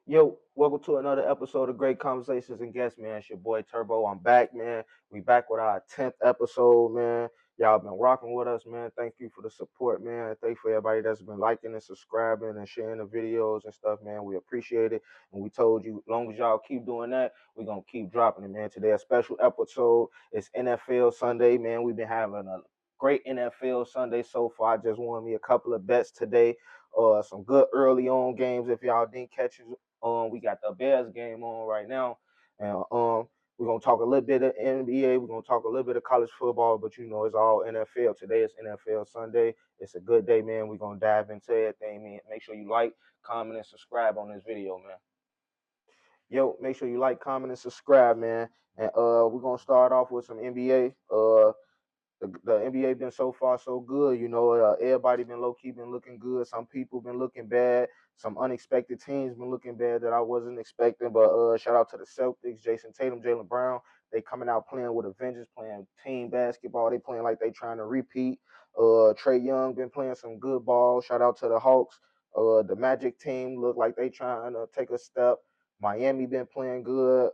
Yo, welcome to another episode of Great Conversations and Guests, man. It's your boy Turbo. I'm back, man. We back with our 10th episode, man. Y'all been rocking with us, man. Thank you for the support, man. Thank you for everybody that's been liking and subscribing and sharing the videos and stuff, man. We appreciate it. And we told you, as long as y'all keep doing that, we're going to keep dropping it, man. Today, a special episode. It's NFL Sunday, man. We've been having a great NFL Sunday so far. I just won me a couple of bets today. Some good early on games if y'all didn't catch it. We got the Bears game on right now, and we're gonna talk a little bit of NBA. We're gonna talk a little bit of college football, but it's all NFL. Today is NFL Sunday. It's a good day, man. We're gonna dive into everything, man. Make sure you like, comment, and subscribe on this video, man. Yo, make sure you like, comment, and subscribe, man. And we're gonna start off with some NBA. The NBA been so far so good. Everybody been low key been looking good. Some people been looking bad. Some unexpected teams been looking bad that I wasn't expecting. But shout out to the Celtics, Jason Tatum, Jaylen Brown. They coming out playing with a vengeance, playing team basketball. They playing like they trying to repeat. Trey Young been playing some good ball. Shout out to the Hawks. The Magic team look like they trying to take a step. Miami been playing good.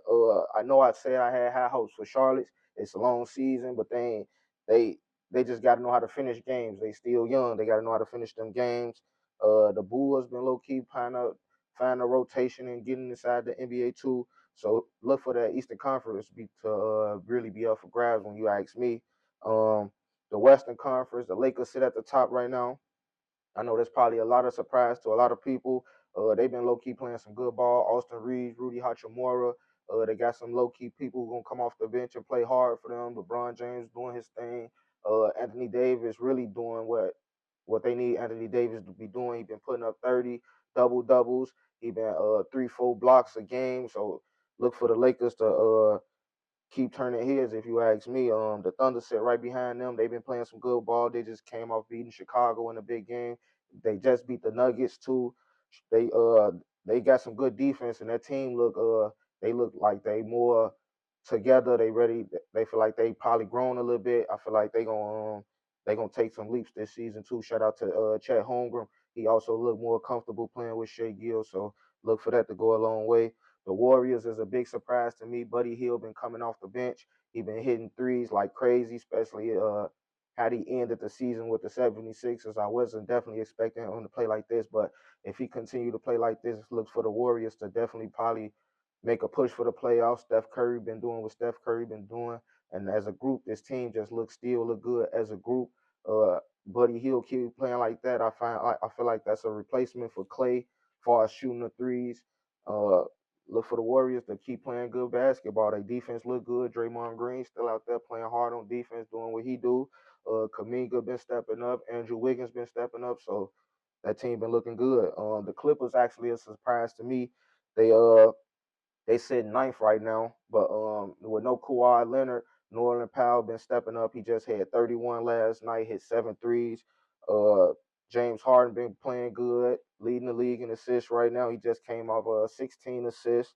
I know I said I had high hopes for Charlotte. It's a long season, but they they just got to know how to finish games. They still young. They got to know how to finish them games. The Bulls been low key find a rotation and getting inside the NBA too. So look for that Eastern Conference to really be up for grabs when you ask me. Um, the Western Conference, the Lakers sit at the top right now. I know there's probably a lot of surprise to a lot of people. They've been low key playing some good ball. Austin Reeves, Rudy Hachimura. They got some low key people who gonna come off the bench and play hard for them. LeBron James doing his thing. Anthony Davis really doing what they need Anthony Davis to be doing. He been putting up 30 double doubles. He been 3-4 blocks a game. So look for the Lakers to keep turning heads if you ask me. The Thunder sit right behind them. They've been playing some good ball. They just came off beating Chicago in a big game. They just beat the Nuggets too. They uh they got some good defense and that team they look like they more together. They ready. They feel like they probably grown a little bit. I feel like they gonna take some leaps this season too. Shout out to Chet Holmgren. He also looked more comfortable playing with Shea Gill, so look for that to go a long way. The Warriors is a big surprise to me. Buddy Hield been coming off the bench. He been hitting threes like crazy, especially had he ended the season with the 76ers. I wasn't definitely expecting him to play like this, but if he continue to play like this, looks for the Warriors to definitely probably make a push for the playoffs. Steph Curry been doing what Steph Curry been doing, and as a group, this team just still look good as a group. Buddy Hield keep playing like that. I feel like that's a replacement for Clay, as far as shooting the threes. Uh, Look for the Warriors to keep playing good basketball. Their defense look good. Draymond Green still out there playing hard on defense, doing what he do. Kaminga been stepping up. Andrew Wiggins been stepping up. So that team been looking good. The Clippers actually a surprise to me. They uh they sit ninth right now, but with no Kawhi Leonard, Norman Powell been stepping up. He just had 31 last night, hit 7 threes. Uh, James Harden been playing good, leading the league in assists right now. He just came off 16 assists.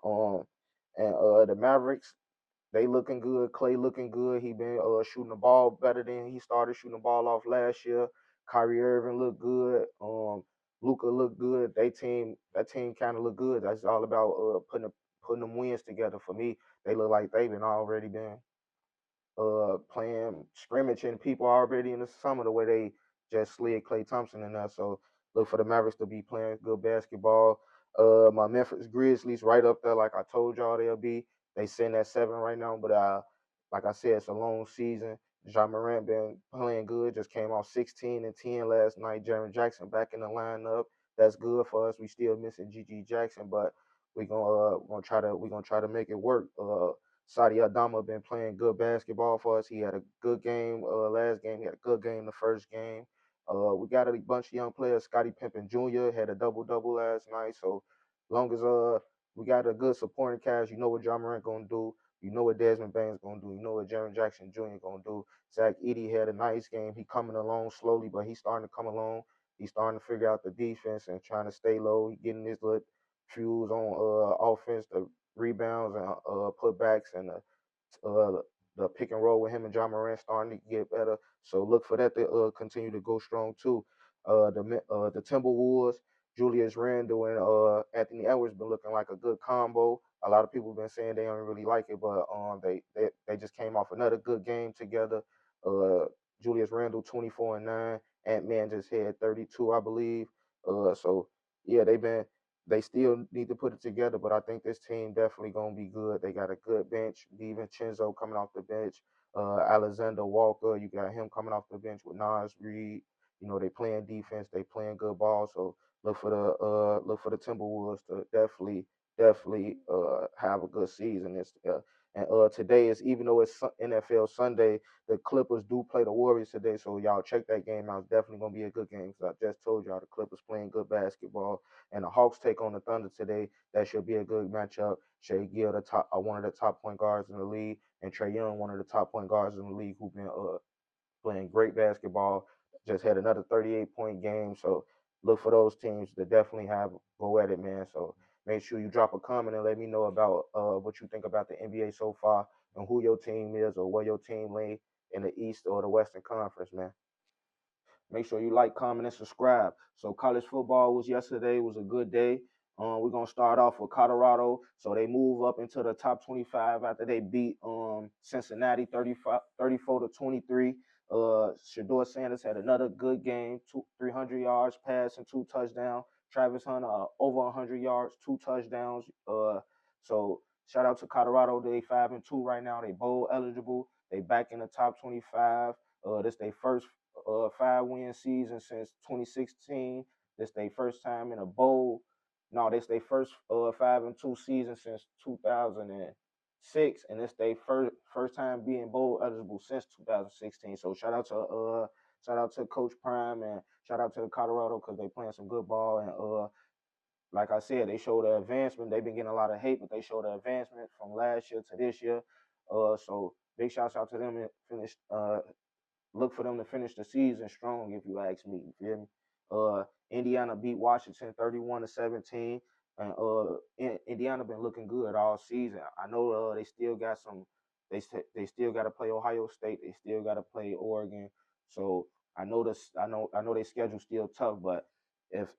Um, and the Mavericks, they looking good. Clay looking good. He been shooting the ball better than he started shooting the ball off last year. Kyrie Irving looked good. Luca looked good. That team kind of look good. That's all about putting them wins together. For me, they look like they've been already been playing scrimmaging people already in the summer the way they just slid Clay Thompson in there. So look for the Mavericks to be playing good basketball. My Memphis Grizzlies right up there, like I told y'all they'll be. They sitting at 7 right now, but like I said, it's a long season. John Morant been playing good. Just came off 16 and 10 last night. Jaren Jackson back in the lineup. That's good for us. We still missing GG Jackson, but we're gonna try to make it work. Saudi Adama been playing good basketball for us. He had a good game last game. He had a good game the first game. We got a bunch of young players. Scottie Pippen Jr. had a double double last night. So long as we got a good supporting cast, you know what John Morant gonna do. You know what Desmond Bane's gonna do. You know what Jaren Jackson Jr. gonna do. Zach Edey had a nice game. He coming along slowly, but he's starting to come along. He's starting to figure out the defense and trying to stay low. He getting his little fuse on offense, the rebounds and putbacks and the pick and roll with him and John Morant starting to get better. So look for that to continue to go strong too. The Timberwolves, Julius Randle and Anthony Edwards been looking like a good combo. A lot of people been saying they don't really like it, but they just came off another good game together. Uh, Julius Randle 24-9. Ant-Man just had 32, I believe. So yeah, they still need to put it together, but I think this team definitely gonna be good. They got a good bench. DiVincenzo coming off the bench. Alexander Walker, you got him coming off the bench with Nas Reed. You know, they playing defense, they playing good ball. So look for the Timberwolves to definitely have a good season. Today is, even though it's NFL Sunday, the Clippers do play the Warriors today, so y'all check that game out. It's definitely gonna be a good game because I just told y'all the Clippers playing good basketball, and the Hawks take on the Thunder today. That should be a good matchup. Shea Gill, one of the top point guards in the league, and Trae Young, one of the top point guards in the league, who've been playing great basketball. Just had another 38-point game. So look for those teams to definitely have go at it, man. So make sure you drop a comment and let me know about what you think about the NBA so far and who your team is or where your team lay in the East or the Western Conference, man. Make sure you like, comment, and subscribe. So college football was yesterday. It was a good day. We're gonna start off with Colorado. So they move up into the top 25 after they beat Cincinnati 34-23. Shador Sanders had another good game, 300 yards pass and 2 touchdowns. Travis Hunter over 100 yards, 2 touchdowns. So shout out to Colorado. They 5-2 right now. They bowl eligible. They back in the top 25. This their first 5-win season since 2016. This their first time in a bowl. No, this their first 5-2 season since 2006, and it's their first time being bowl eligible since 2016. So shout out to Coach Prime and shout out to Colorado because they playing some good ball and like I said, they showed the advancement. They've been getting a lot of hate, but they showed the advancement from last year to this year. So big shouts out to them and finish look for them to finish the season strong, if you ask me. You feel me? Indiana beat Washington 31-17, and Indiana been looking good all season. I know they still got some. They still got to play Ohio State. They still got to play Oregon. So I know this. I know their schedule still tough, but if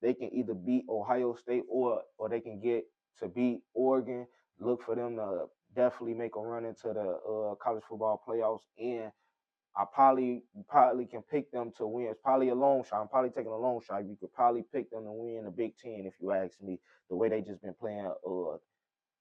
they can either beat Ohio State or they can get to beat Oregon, look for them to definitely make a run into the college football playoffs and I probably can pick them to win. It's probably a long shot. I'm probably taking a long shot. You could probably pick them to win the Big Ten if you ask me. The way they just been playing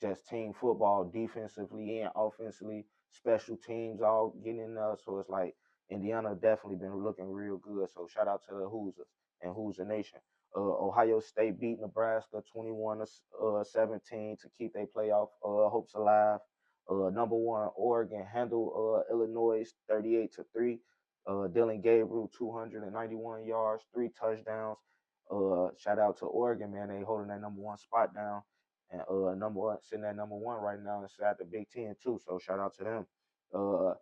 just team football defensively and offensively, special teams all getting in there. So it's like Indiana definitely been looking real good. So shout out to the Hoosiers and Hoosier Nation. Ohio State beat Nebraska 21-17 to keep their playoff hopes alive. Number one, Oregon handled Illinois 38-3. Dylan Gabriel 291 yards, 3 touchdowns. Shout out to Oregon, man. They holding that number one spot down and number one sitting at number one right now inside the Big Ten too. So shout out to them. Uh,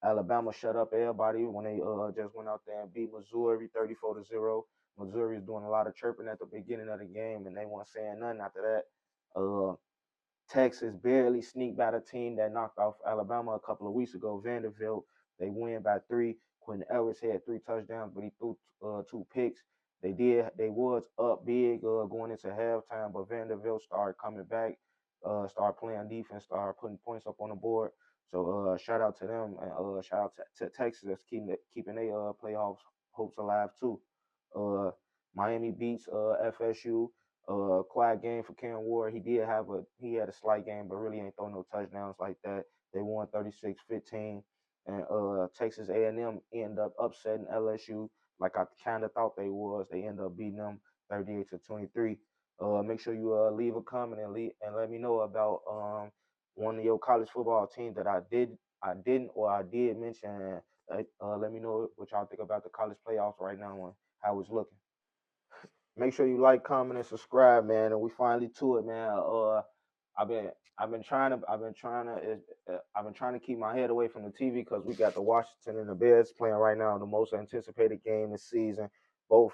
Alabama shut up everybody when they just went out there and beat Missouri 34-0. Missouri is doing a lot of chirping at the beginning of the game, and they weren't saying nothing after that. Texas barely sneaked by the team that knocked off Alabama a couple of weeks ago. Vanderbilt, they win by 3. Quentin Ellis had 3 touchdowns, but he threw 2 picks. They was up big going into halftime, but Vanderbilt started coming back, started playing defense, started putting points up on the board. So shout out to them and shout out to Texas that's keeping their playoffs hopes alive too. Uh, Miami beats FSU. Quiet game for Cam Ward. He had a slight game, but really ain't throwing no touchdowns like that. They won 36-15, and Texas A&M ended up upsetting LSU like I kind of thought they was. They ended up beating them 38-23. Make sure you leave a comment and let me know about one of your college football teams that I didn't or I did mention. Let me know what y'all think about the college playoffs right now and how it's looking. Make sure you like, comment, and subscribe, man. And we finally to it, man. I've been I've been trying to keep my head away from the TV because we got the Washington and the Bears playing right now, the most anticipated game this season. Both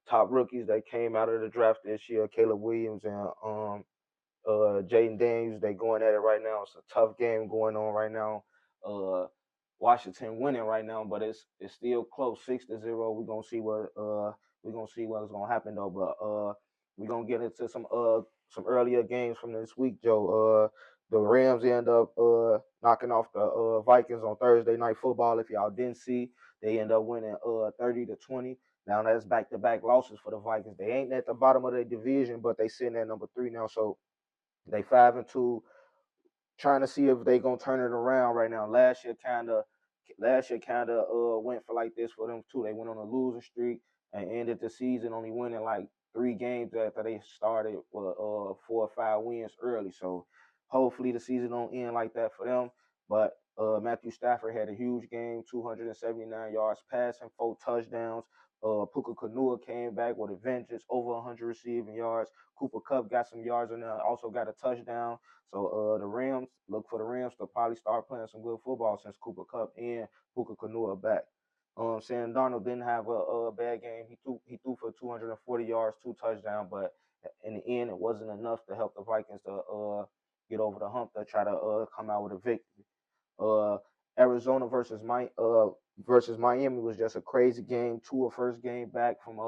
top rookies that came out of the draft this year, Caleb Williams and Jaden Daniels. They going at it right now. It's a tough game going on right now. Washington winning right now, but it's still close, 6-0. We're gonna see we're gonna see what's gonna happen though. But we're gonna get into some earlier games from this week, Joe. The Rams end up knocking off the Vikings on Thursday night football. If y'all didn't see, they end up winning 30-20. Now that's back-to-back losses for the Vikings. They ain't at the bottom of their division, but they sitting at number 3 now. So they 5-2, trying to see if they gonna turn it around right now. Last year kinda went for like this for them too. They went on a losing streak and ended the season only winning like 3 games after they started with 4 or 5 wins early. So hopefully the season don't end like that for them. But Matthew Stafford had a huge game, 279 yards passing, 4 touchdowns. Puka Kanua came back with a vengeance, over 100 receiving yards. Cooper Kupp got some yards in there, also got a touchdown. So the Rams, look for the Rams to probably start playing some good football since Cooper Kupp and Puka Kanua back. Sam Darnold didn't have a bad game. He threw for 240 yards, 2 touchdowns, but in the end, it wasn't enough to help the Vikings to get over the hump to try to come out with a victory. Uh, Arizona versus Miami was just a crazy game. Tua first game back from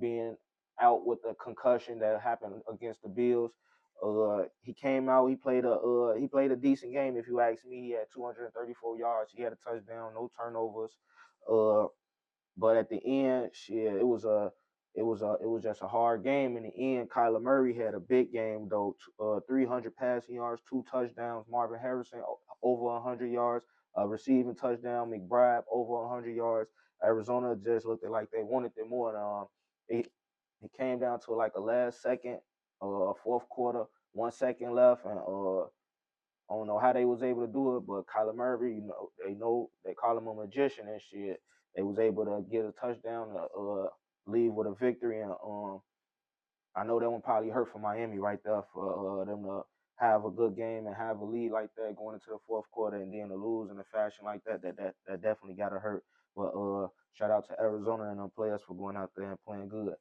being out with the concussion that happened against the Bills. He came out. He played a decent game. If you ask me, he had 234 yards. He had a touchdown, no turnovers. Uh, but at the end, shit, it was just a hard game. In the end, Kyler Murray had a big game though. 300 passing yards, 2 touchdowns. Marvin Harrison over 100 yards, receiving touchdown. McBride over 100 yards. Arizona just looked like they wanted it more. And it came down to like a last second, fourth quarter, 1 second left, and I don't know how they was able to do it, but Kyler Murray, they call him a magician and shit. They was able to get a touchdown to leave with a victory, and I know that one probably hurt for Miami right there for them to have a good game and have a lead like that going into the fourth quarter and then to lose in a fashion like that. That definitely got to hurt. But shout out to Arizona and them players for going out there and playing good.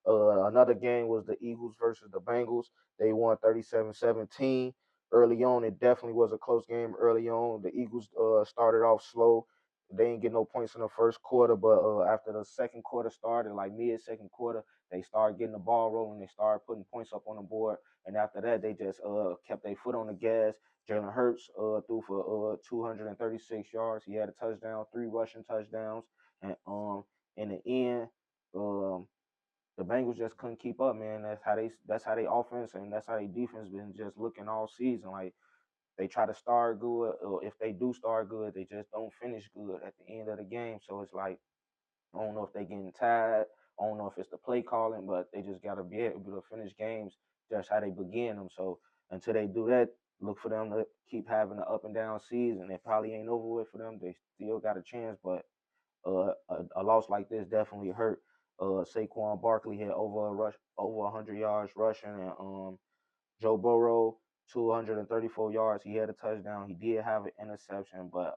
Another game was the Eagles versus the Bengals. They won 37-17. Early on, it definitely was a close game early on. The Eagles started off slow. They didn't get no points in the first quarter, but after the second quarter started, like mid second quarter, they started getting the ball rolling. They started putting points up on the board, and after that, they just kept their foot on the gas. Jalen Hurts threw for 236 yards. He had a touchdown, 3 rushing touchdowns, and in the end, um, the Bengals just couldn't keep up, man. That's how they offense and that's how they defense been just looking all season. Like they try to start good, or if they do start good, they just don't finish good at the end of the game. So it's like I don't know if they getting tired. I don't know if it's the play calling, but they just gotta be able to finish games just how they begin them. So until they do that, look for them to keep having an up and down season. It probably ain't over with for them. They still got a chance, but a loss like this definitely hurt. Saquon Barkley had over 100 yards rushing, and Joe Burrow 234 yards. He had a touchdown. He did have an interception, but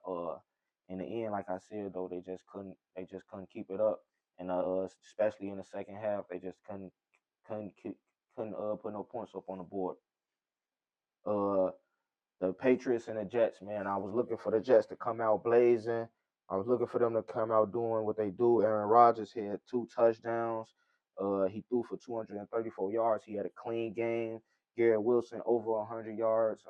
in the end, like I said though, they just couldn't keep it up, and especially in the second half, they just couldn't keep, couldn't put no points up on the board. Uh, the Patriots and the Jets, man. I was looking for the Jets to come out blazing. I was looking for them to come out doing what they do. Aaron Rodgers had 2 touchdowns. He threw for 234 yards. He had a clean game. Garrett Wilson over 100 yards.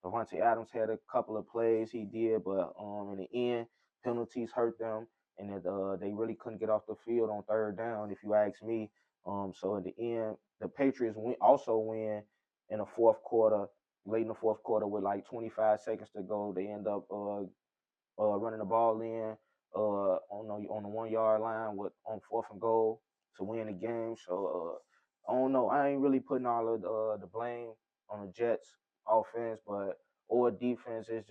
Devontae Adams had a couple of plays he did, but in the end, penalties hurt them, and they really couldn't get off the field on third down, if you ask me. So in the end, the Patriots also win in the fourth quarter, late in the fourth quarter with like 25 seconds to go. They end up running the ball in on the 1 yard line with on fourth and goal to win the game. So I don't know. I ain't really putting all of the blame on the Jets offense, but or defense. It's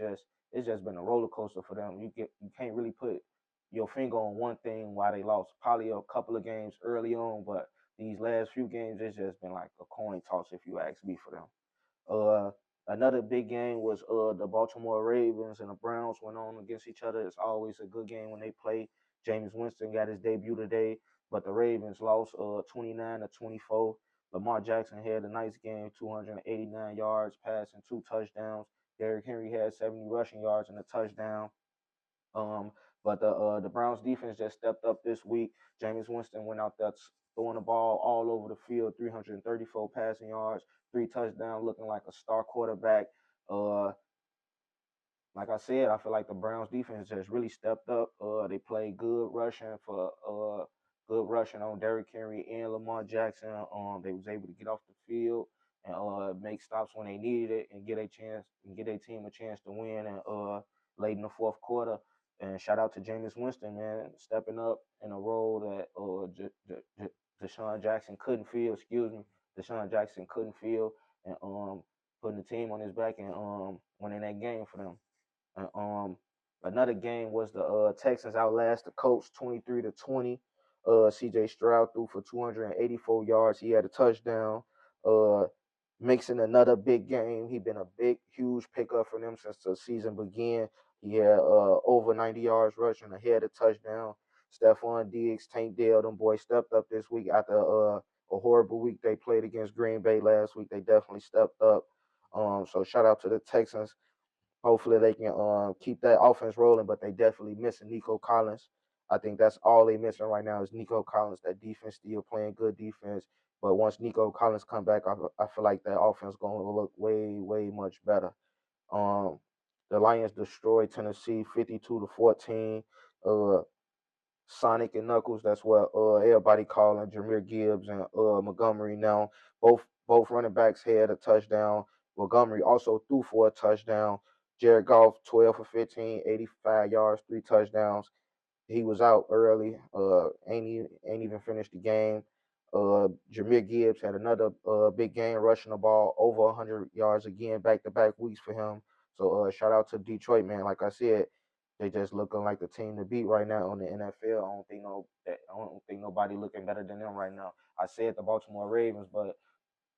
just been a roller coaster for them. You can't really put your finger on one thing why they lost. Probably a couple of games early on, but these last few games it's just been like a coin toss if you ask me for them. Uh, Another big game was the Baltimore Ravens and the Browns went on against each other. It's always a good game when they play. James Winston got his debut today, but the Ravens lost 29-24. Lamar Jackson had a nice game, 289 yards, passing 2 touchdowns. Derrick Henry had 70 rushing yards and a touchdown. Um, But the Browns defense just stepped up this week. Jameis Winston went out there throwing the ball all over the field, 334 passing yards, 3 touchdowns, looking like a star quarterback. Uh, like I said, I feel like the Browns defense has really stepped up. They played good rushing on Derrick Henry and Lamar Jackson. They was able to get off the field and make stops when they needed it and get a team a chance to win and late in the fourth quarter. And shout out to Jameis Winston, man, stepping up in a role that Deshaun Jackson couldn't feel. Excuse me, Deshaun Jackson couldn't feel, and putting the team on his back and winning that game for them. And, another game was the Texans outlast the Colts 23-20. C.J. Stroud threw for 284 yards. He had a touchdown. Uh, Mixing another big game. He been a big, huge pickup for them since the season began. He had over 90 yards rushing. He had a touchdown. Stephon Diggs, Tank Dell, them boys stepped up this week after a horrible week they played against Green Bay last week. They definitely stepped up. So shout out to the Texans. Hopefully they can keep that offense rolling, but they definitely missing Nico Collins. I think that's all they missing right now is Nico Collins. That defense still playing good defense, but once Nico Collins come back, I feel like that offense going to look way way much better. Um, the Lions destroyed Tennessee 52-14. Uh, Sonic and Knuckles. That's what everybody calling Jameer Gibbs and Montgomery now. Both running backs had a touchdown. Montgomery also threw for a touchdown. Jared Goff 12 for 15, 85 yards, 3 touchdowns. He was out early. Ain't even finished the game. Jameer Gibbs had another big game rushing the ball over 100 yards again, back to back weeks for him. So shout out to Detroit, man. Like I said, they just looking like the team to beat right now on the NFL. I don't think nobody looking better than them right now. I said the Baltimore Ravens, but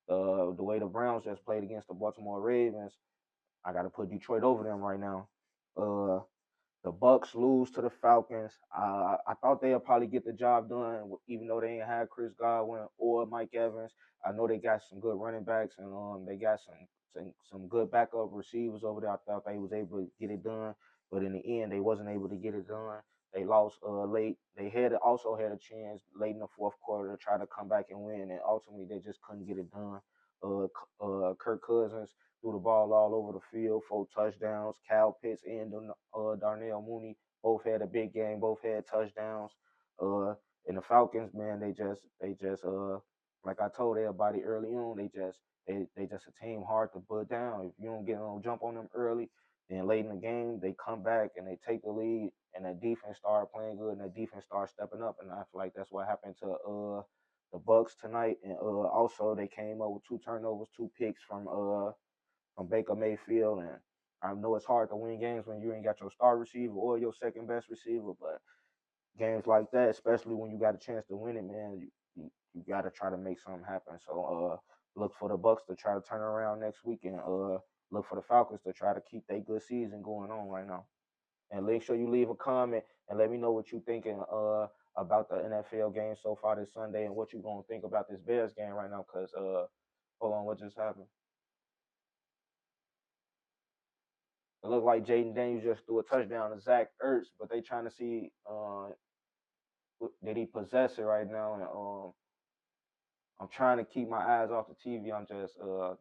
the way the Browns just played against the Baltimore Ravens, I got to put Detroit over them right now. Uh, the Bucks lose to the Falcons. I thought they'll probably get the job done, even though they ain't had Chris Godwin or Mike Evans. I know they got some good running backs and they got some good backup receivers over there. I thought they was able to get it done, but in the end, they wasn't able to get it done. They lost late. They also had a chance late in the fourth quarter to try to come back and win, and ultimately they just couldn't get it done. Kirk Cousins threw the ball all over the field, 4 touchdowns. Cal Pitts and Darnell Mooney both had a big game, both had touchdowns. Uh, and the Falcons, man, they just like I told everybody early on, they just a team hard to put down. If you don't get on jump on them early, then late in the game they come back and they take the lead, and the defense started playing good, and the defense started stepping up, and I feel like that's what happened to the Bucks tonight, and also they came up with 2 turnovers, 2 picks from Baker Mayfield, and I know it's hard to win games when you ain't got your star receiver or your second best receiver, but games like that, especially when you got a chance to win it, man, you got to try to make something happen. So look for the Bucks to try to turn around next week, and look for the Falcons to try to keep their good season going on right now. And make sure you leave a comment and let me know what you thinking about the NFL game so far this Sunday and what you gonna think about this Bears game right now. Cause hold on, what just happened? It looked like Jaden Daniels just threw a touchdown to Zach Ertz, but they trying to see did he possess it right now. And I'm trying to keep my eyes off the TV. I'm just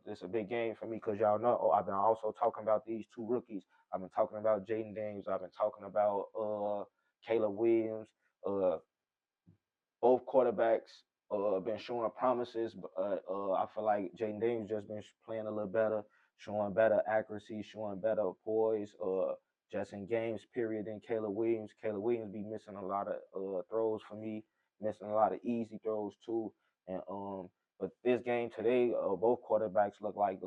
this a big game for me because y'all know I've been also talking about these 2 rookies. I've been talking about Jaden Daniels. I've been talking about Caleb Williams. Uh, both quarterbacks been showing promises, but I feel like Jaden Daniels just been playing a little better, showing better accuracy, showing better poise, just in games period than Caleb Williams. Caleb Williams be missing a lot of throws for me, missing a lot of easy throws too. And but this game today, both quarterbacks look like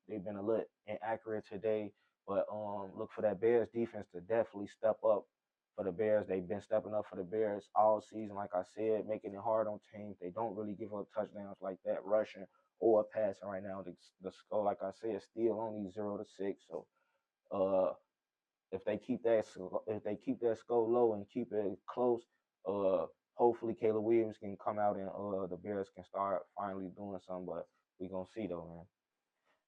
they've been a little inaccurate today. But look for that Bears defense to definitely step up for the Bears. They've been stepping up for the Bears all season, like I said, making it hard on teams. They don't really give up touchdowns like that, rushing or passing right now. The score, like I said, is still only 0-6. So uh, if they keep that score low and keep it close, uh, hopefully Caleb Williams can come out and the Bears can start finally doing something. But we gonna see though, man.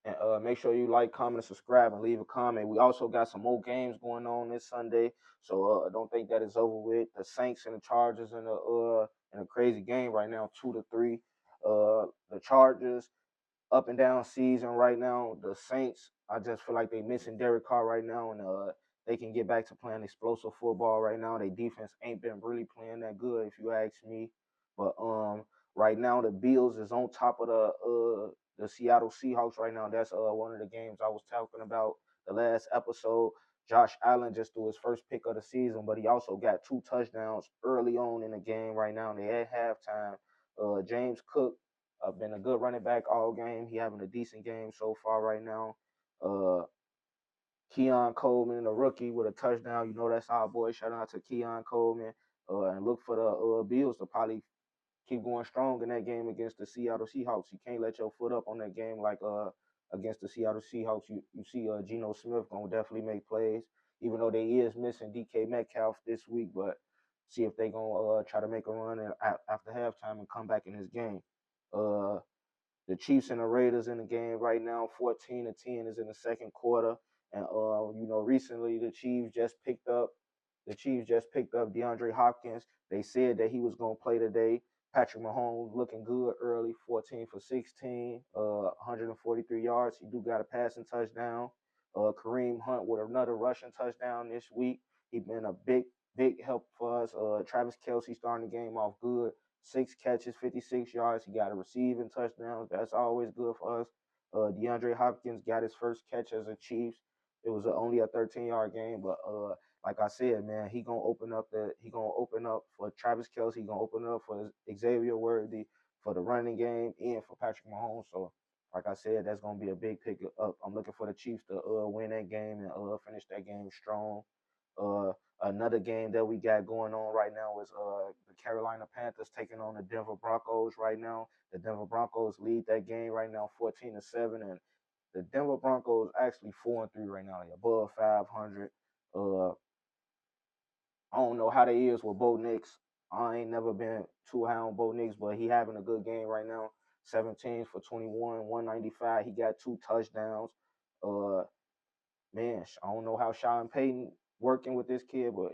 And make sure you like, comment, and subscribe, and leave a comment. We also got some more games going on this Sunday, so don't think that it's over with. The Saints and the Chargers in a crazy game right now, 2-3. The Chargers up and down season right now. The Saints, I just feel like they missing Derek Carr right now, and they can get back to playing explosive football right now. Their defense ain't been really playing that good, if you ask me. But right now the Bills is on top of the Seattle Seahawks right now. That's one of the games I was talking about the last episode. Josh Allen just threw his first pick of the season, but he also got 2 touchdowns early on in the game right now. They at halftime. James Cook been a good running back all game. He having a decent game so far right now. Uh, Keon Coleman, a rookie with a touchdown. You know that's our boy. Shout out to Keon Coleman. And look for the Bills to probably keep going strong in that game against the Seattle Seahawks. You can't let your foot up on that game like against the Seattle Seahawks. You see Geno Smith gonna definitely make plays, even though they is missing DK Metcalf this week. But see if they gonna try to make a run after halftime and come back in this game. Uh, the Chiefs and the Raiders in the game right now, 14-10 is in the second quarter. And recently the Chiefs just picked up DeAndre Hopkins. They said that he was gonna play today. Patrick Mahomes looking good early, 14 for 16, 143 yards. He do got a passing touchdown. Kareem Hunt with another rushing touchdown this week. He been a big help for us. Travis Kelce starting the game off good. 6 catches, 56 yards. He got a receiving touchdown. That's always good for us. DeAndre Hopkins got his first catch as a Chiefs. It was only a 13-yard game, but like I said, man, he gonna open up for Travis Kelce. He gonna open up for Xavier Worthy for the running game and for Patrick Mahomes. So, like I said, that's gonna be a big pick up. I'm looking for the Chiefs to win that game and finish that game strong. Uh, Another game that we got going on right now is the Carolina Panthers taking on the Denver Broncos right now. The Denver Broncos lead that game right now 14-7, and the Denver Broncos actually 4-3 right now. They're above 500. Uh I don't know how they is with Bo Nix. I ain't never been too high on Bo Nix, but he having a good game right now. 17 for 21, 195. He got 2 touchdowns. Uh Man, I don't know how Sean Payton working with this kid, but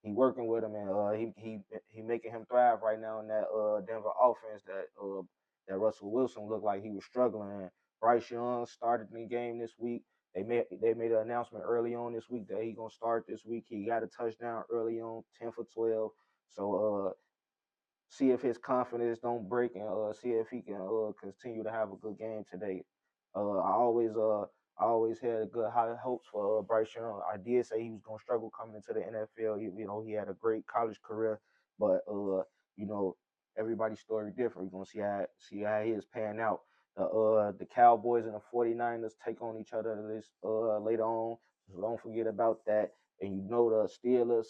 he working with him, and he making him thrive right now in that Denver offense that Russell Wilson looked like he was struggling. And Bryce Young started the game this week. They made an announcement early on this week that he gonna start this week. He got a touchdown early on, 10 for 12. So see if his confidence don't break, and see if he can continue to have a good game today. I always had good high hopes for Bryce Young. I did say he was gonna struggle coming into the NFL. He had a great college career, but you know everybody's story different. We're gonna see how he is panning out. The Cowboys and the 49ers take on each other this later on. So don't forget about that. And the Steelers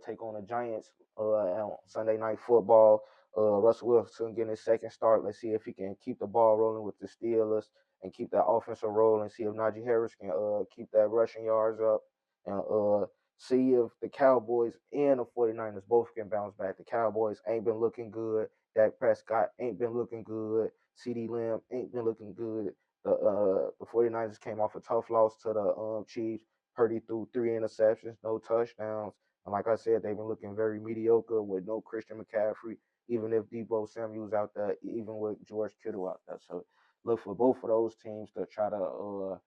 take on the Giants on Sunday Night Football. Russell Wilson getting his second start. Let's see if he can keep the ball rolling with the Steelers and keep that offensive roll, and see if Najee Harris can keep that rushing yards up, and see if the Cowboys and the 49ers both can bounce back. The Cowboys ain't been looking good. Dak Prescott ain't been looking good. CeeDee Lamb ain't been looking good. The 49ers came off a tough loss to the Chiefs. Purdy threw 3 interceptions, no touchdowns. And like I said, they've been looking very mediocre with no Christian McCaffrey, even if Debo Samuel's out there, even with George Kittle out there. So look for both of those teams to try to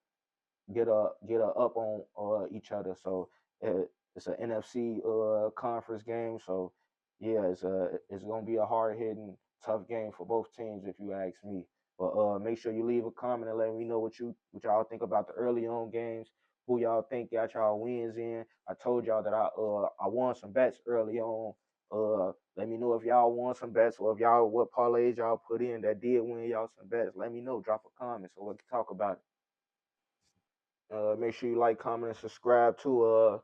get a up on each other. So it's an NFC conference game. So yeah, it's gonna be a hard hitting, tough game for both teams if you ask me. But make sure you leave a comment and let me know what y'all think about the early on games. Who y'all think got y'all wins in? I told y'all that I won some bets early on. Let me know if y'all won some bets, or if y'all what parlays y'all put in that did win y'all some bets. Let me know. Drop a comment so we can talk about it. Make sure you like, comment, and subscribe too.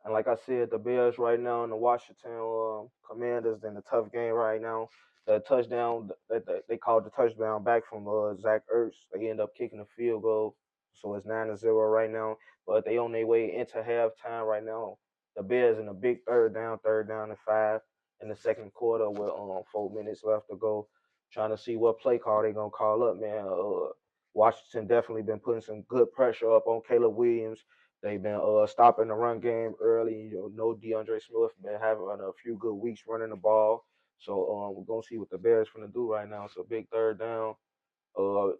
And like I said, the Bears right now and the Washington Commanders in the tough game right now. The touchdown that they called the touchdown back from Zach Ertz. They end up kicking a field goal, so it's 9-0 right now. But they on their way into halftime right now. The Bears in a big third down and 5 in the second quarter with 4 minutes left to go. Trying to see what play call they gonna call up, man. Washington definitely been putting some good pressure up on Caleb Williams. They've been stopping the run game early. No DeAndre Smith been having a few good weeks running the ball. So we're gonna see what the Bears finna do right now. It's a big third down.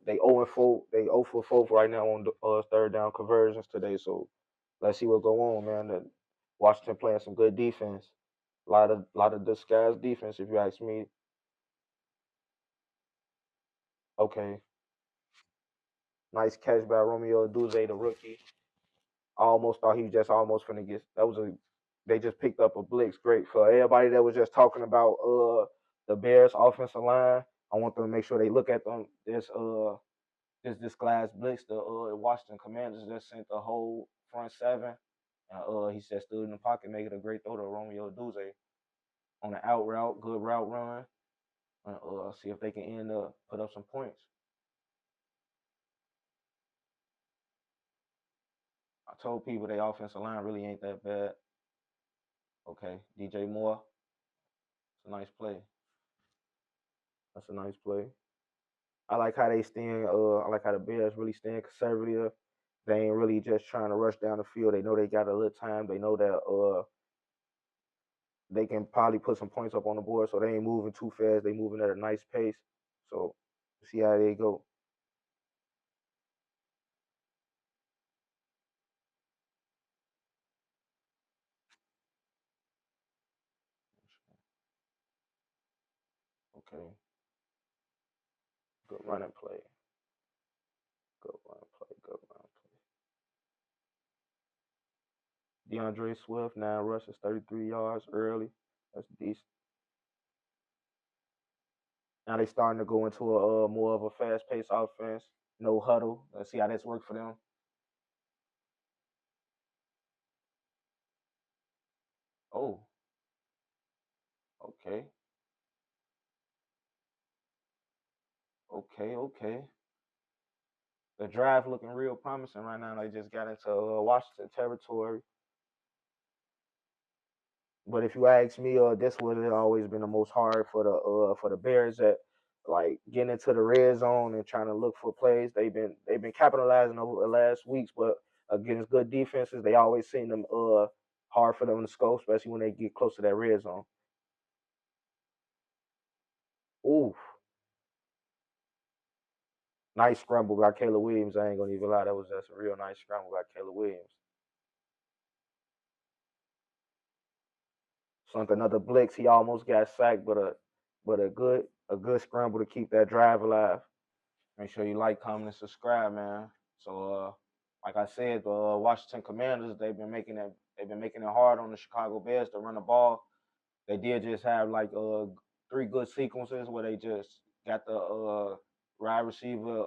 They 0 and 4. They 0 for 4 right now on third down conversions today. So let's see what go on, man. Washington playing some good defense. A lot of disguised defense, if you ask me. Okay, nice catch by Romeo Duze, the rookie. I almost thought he was just almost finna get. That was a. They just picked up a blitz. Great for everybody that was just talking about the Bears offensive line. I want them to make sure they look at them. This glass blitz. The Washington Commanders just sent the whole front seven. He said stood in the pocket, making a great throw to Romeo Duze on an out route, good route run. See if they can end up put up some points. I told people their offensive line really ain't that bad. Okay, DJ Moore, it's a nice play. That's a nice play. I like how they stand. I like how the Bears really stand conservative. They ain't really just trying to rush down the field. They know they got a little time. They know that they can probably put some points up on the board. So they ain't moving too fast. They moving at a nice pace. So see how they go. Okay, good running play. Good running play. Good running play. DeAndre Swift 9 rushes, 33 yards early. That's decent. Now they starting to go into a more of a fast paced offense. No huddle. Let's see how that's worked for them. Oh, okay, okay. The drive looking real promising right now. They just got into Washington territory. But if you ask me, this would have always been the most hard for the Bears at like getting into the red zone and trying to look for plays. They've been capitalizing over the last weeks, but against good defenses, they always seem them hard for them to score, especially when they get close to that red zone. Ooh, nice scramble by Caleb Williams. I ain't gonna even lie, that was just a real nice scramble by Caleb Williams. Sunk another blitz. He almost got sacked, but a good scramble to keep that drive alive. Make sure you like, comment, and subscribe, man. So like I said, the Washington Commanders, they've been making it hard on the Chicago Bears to run the ball. They did just have like three good sequences where they just got the wide receiver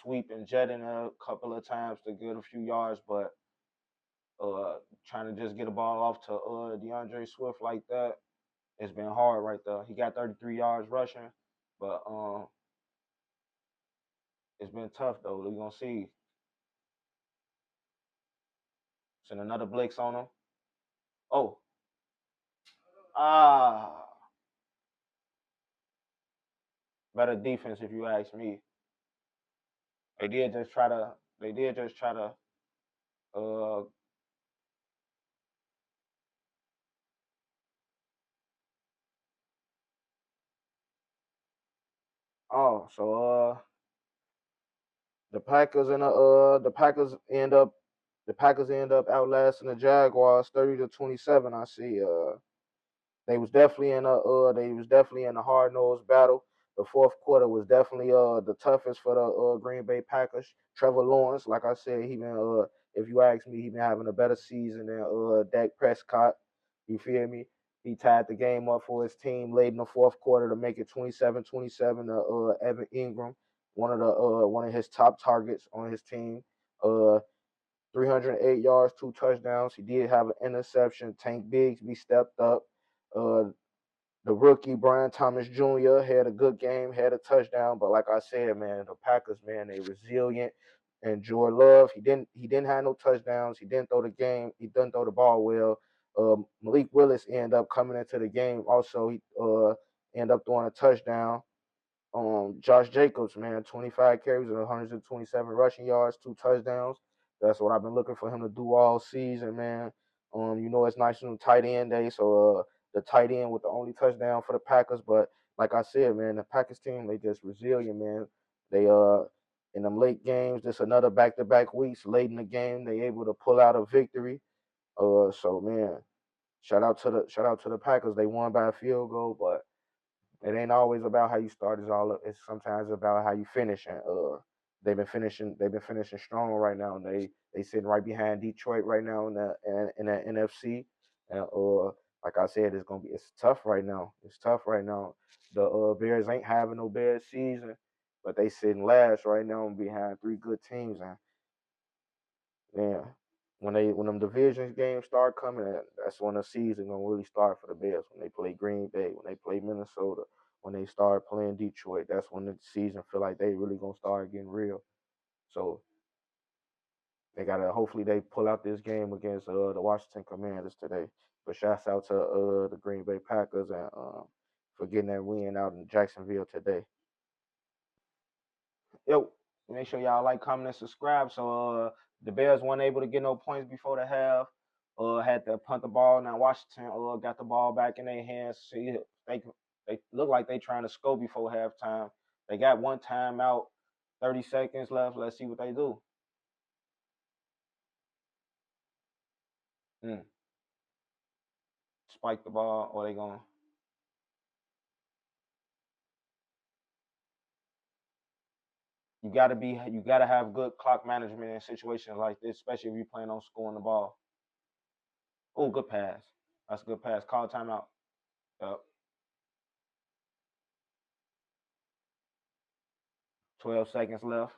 sweep and jet in a couple of times to get a few yards, but trying to just get a ball off to DeAndre Swift like that, it's been hard right there. He got 33 yards rushing, but it's been tough though. We're gonna see. Send another Blix on him. Oh, ah, better defense if you ask me. They did just try to. They did just try to. Uh, so the Packers end up outlasting the Jaguars 30-27. I see. They was definitely in a hard nosed battle. The fourth quarter was definitely the toughest for the Green Bay Packers. Trevor Lawrence, like I said, he been if you ask me, he been having a better season than Dak Prescott. You feel me? He tied the game up for his team late in the fourth quarter to make it 27-27 to Evan Ingram, one of his top targets on his team. Uh 308 yards, 2 touchdowns. He did have an interception. Tank Bigsby stepped up. Uh, the rookie Brian Thomas Jr. had a good game, had a touchdown. But like I said, man, the Packers, man, they resilient. And Jordan Love, he didn't have no touchdowns. He didn't throw the game. He didn't throw the ball well. Malik Willis ended up coming into the game. Also, he ended up throwing a touchdown. Josh Jacobs, man, 25 carries and 127 rushing yards, 2 touchdowns. That's what I've been looking for him to do all season, man. It's National Tight End Day, so the tight end with the only touchdown for the Packers. But like I said, man, the Packers team, they just resilient, man. They in them late games, just another back-to-back weeks late in the game, they able to pull out a victory. So man, shout out to the Packers. They won by a field goal, but it ain't always about how you start. It's sometimes about how you finish. And they've been finishing strong right now. And they sitting right behind Detroit right now in the NFC. And like I said, it's tough right now. It's tough right now. The Bears ain't having no bad season, but they sitting last right now behind three good teams. And yeah, when them divisions games start coming, that's when the season gonna really start for the Bears. When they play Green Bay, when they play Minnesota, when they start playing Detroit, that's when the season feel like they really gonna start getting real. So they gotta hopefully they pull out this game against the Washington Commanders today. But shouts out to the Green Bay Packers and for getting that win out in Jacksonville today. Yo, make sure y'all like, comment, and subscribe. So the Bears weren't able to get no points before the half. Had to punt the ball. Now Washington got the ball back in their hands. See, they look like they trying to score before halftime. They got one timeout, 30 seconds left. Let's see what they do. Mm. Spike the ball, or they going? You gotta have good clock management in situations like this, especially if you plan on scoring the ball. Oh, good pass. That's a good pass. Call timeout. Yep. 12 seconds left.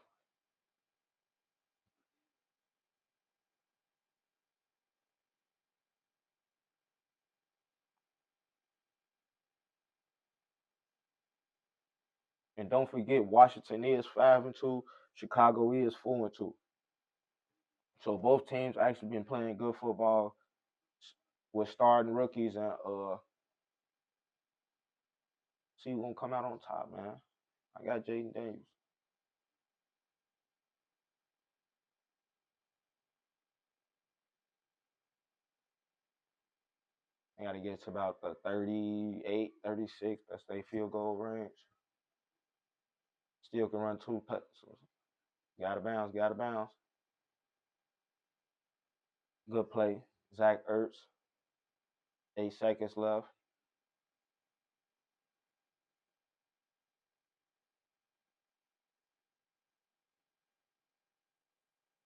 And don't forget, Washington is 5-2. Chicago is 4-2. So both teams actually been playing good football with starting rookies and see who's gonna come out on top, man. I got Jaden Daniels. I gotta get to about the 38, 36. That's their field goal range. Still can run two putts. Gotta bounce, gotta bounce. Good play. Zach Ertz. 8 seconds left.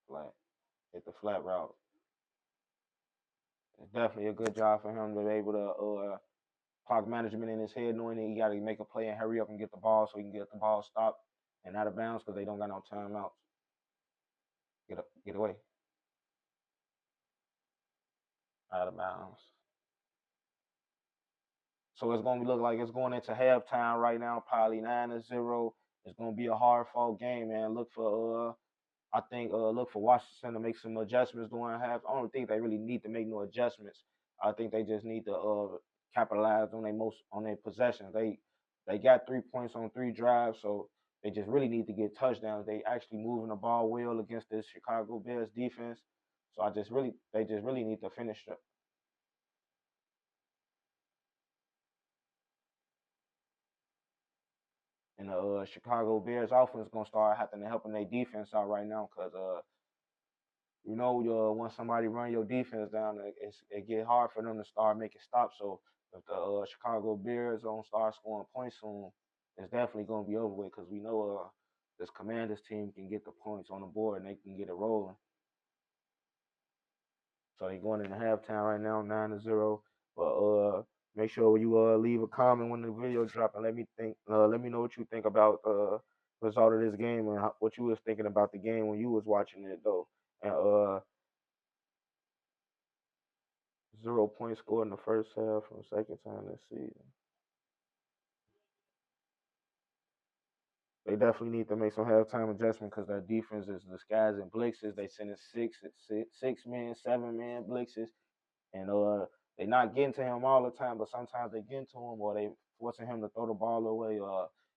Flat. Hit the flat route. It's definitely a good job for him to be able to clock management in his head, knowing that he got to make a play and hurry up and get the ball so he can get the ball stopped and out of bounds because they don't got no timeouts. Get away, out of bounds. So it's gonna look like it's going into halftime right now, probably 9-0. It's gonna be a hard fought game, man. I think look for Washington to make some adjustments during half. I don't think they really need to make no adjustments. I think they just need to capitalize on their possessions. They got 3 points on 3 drives, so they just really need to get touchdowns. They actually moving the ball well against this Chicago Bears defense. So they just really need to finish it. And the Chicago Bears offense gonna start having to helping their defense out right now because once somebody run your defense down, it get hard for them to start making stops. So if the Chicago Bears don't start scoring points soon, it's definitely gonna be over with because we know this Commanders team can get the points on the board and they can get it rolling. So they going into halftime right now, 9-0. But make sure you leave a comment when the video drop and let me know what you think about the result of this game and what you was thinking about the game when you was watching it though. And 0 points scored in the first half from the second time this season. They definitely need to make some halftime adjustment because their defense is disguising blitzes. They sending six men, 7 man blitzes, and they not getting to him all the time, but sometimes they get to him or they forcing him to throw the ball away.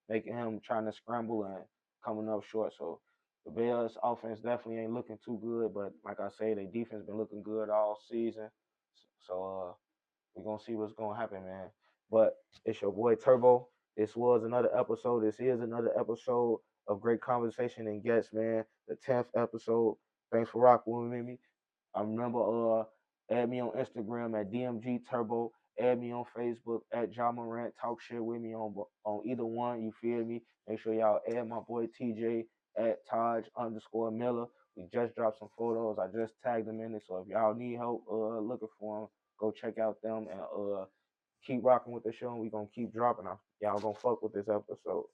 making him trying to scramble and coming up short. So the Bears offense definitely ain't looking too good, but like I say, their defense been looking good all season. So we're gonna see what's gonna happen, man. But it's your boy Turbo. This was another episode. This is another episode of Great Conversation and Guests, man. The 10th episode. Thanks for rocking with me. I remember add me on Instagram at DMG Turbo. Add me on Facebook at John Morant. Talk shit with me on either one. You feel me? Make sure y'all add my boy TJ at Taj_Miller. We just dropped some photos. I just tagged them in it. So if y'all need help looking for them, go check out them and keep rocking with the show. And we gonna keep dropping them. Y'all gonna fuck with this episode.